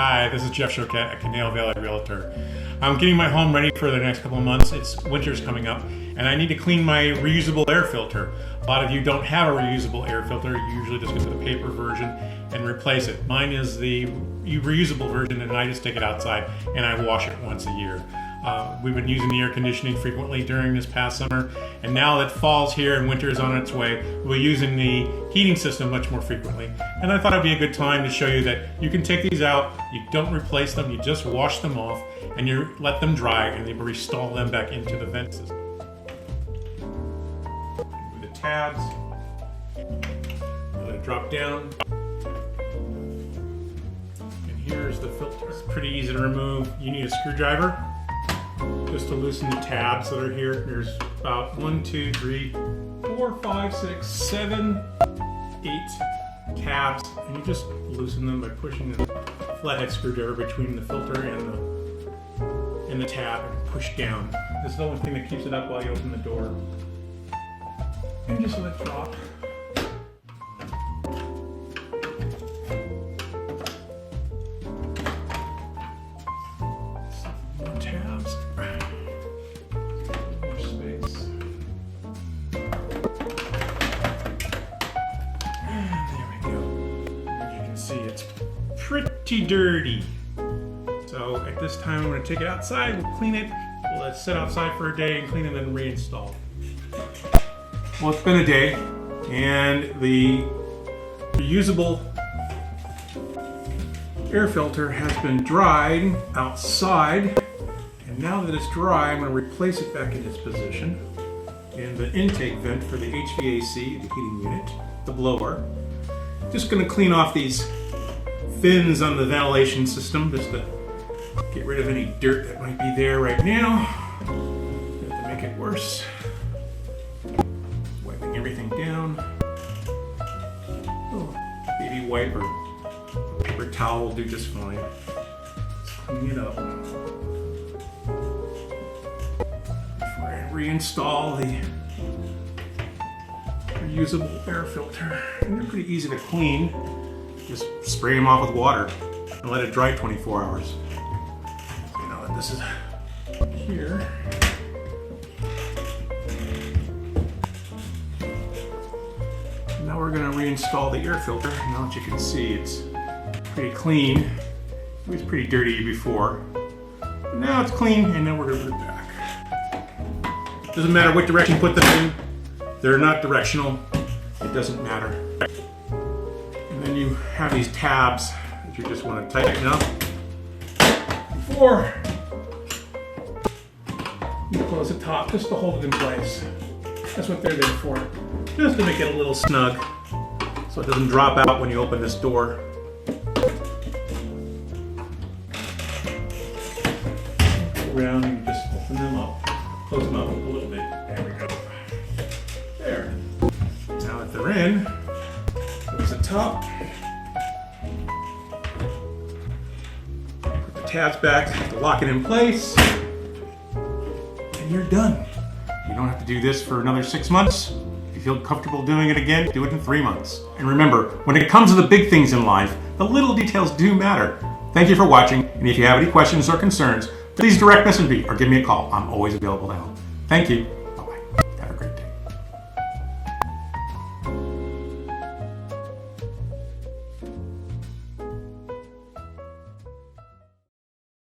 Hi, this is Jeff Shoket at Simi Valley Realtor. I'm getting my home ready for the next couple of months. Winter's coming up, and I need to clean my reusable air filter. A lot of you don't have a reusable air filter. You usually just go to the paper version and replace it. Mine is the reusable version, and I just take it outside and I wash it once a year. We've been using the air conditioning frequently during this past summer, and now that fall's here and winter is on its way, we're using the heating system much more frequently. And I thought it'd be a good time to show you that you can take these out, you don't replace them, you just wash them off, and you let them dry, and you reinstall them back into the vent system. With the tabs, let it drop down. And here's the filter. It's pretty easy to remove. You need a screwdriver just to loosen the tabs that are here. There's about 1, 2, 3, 4, 5, 6, 7, 8 tabs, and you just loosen them by pushing the flathead screwdriver between the filter and the tab and push down. This is the only thing that keeps it up while you open the door. And just let it drop. Tabs. More space. And there we go. As you can see, it's pretty dirty. So at this time, I'm going to take it outside, we'll clean it, we'll let it sit outside for a day and clean it and then reinstall. Well, it's been a day, and the reusable air filter has been dried outside. Now that it's dry, I'm going to replace it back in its position. And the intake vent for the HVAC, the heating unit, the blower. Just going to clean off these fins on the ventilation system just to get rid of any dirt that might be there right now. To make it worse. Wiping everything down. Oh, baby wipe or paper towel will do just fine. Let's clean it up. Reinstall the reusable air filter. And they're pretty easy to clean. Just spray them off with water and let it dry 24 hours. So you know that this is here. Now we're going to reinstall the air filter. Now that you can see, it's pretty clean. It was pretty dirty before. But now it's clean, and now we're going to put it back. Doesn't matter what direction you put them in. They're not directional. It doesn't matter. And then you have these tabs that you just want to tighten up before you close the top, just to hold it in place. That's what they're there for. Just to make it a little snug so it doesn't drop out when you open this door. Go around and just open them up. Close them up a little bit. There we go. There. Now that they're in, close the top. Put the tabs back to lock it in place. And you're done. You don't have to do this for another 6 months. If you feel comfortable doing it again, do it in 3 months. And remember, when it comes to the big things in life, the little details do matter. Thank you for watching, and if you have any questions or concerns, please direct message me or give me a call. I'm always available to help. Thank you.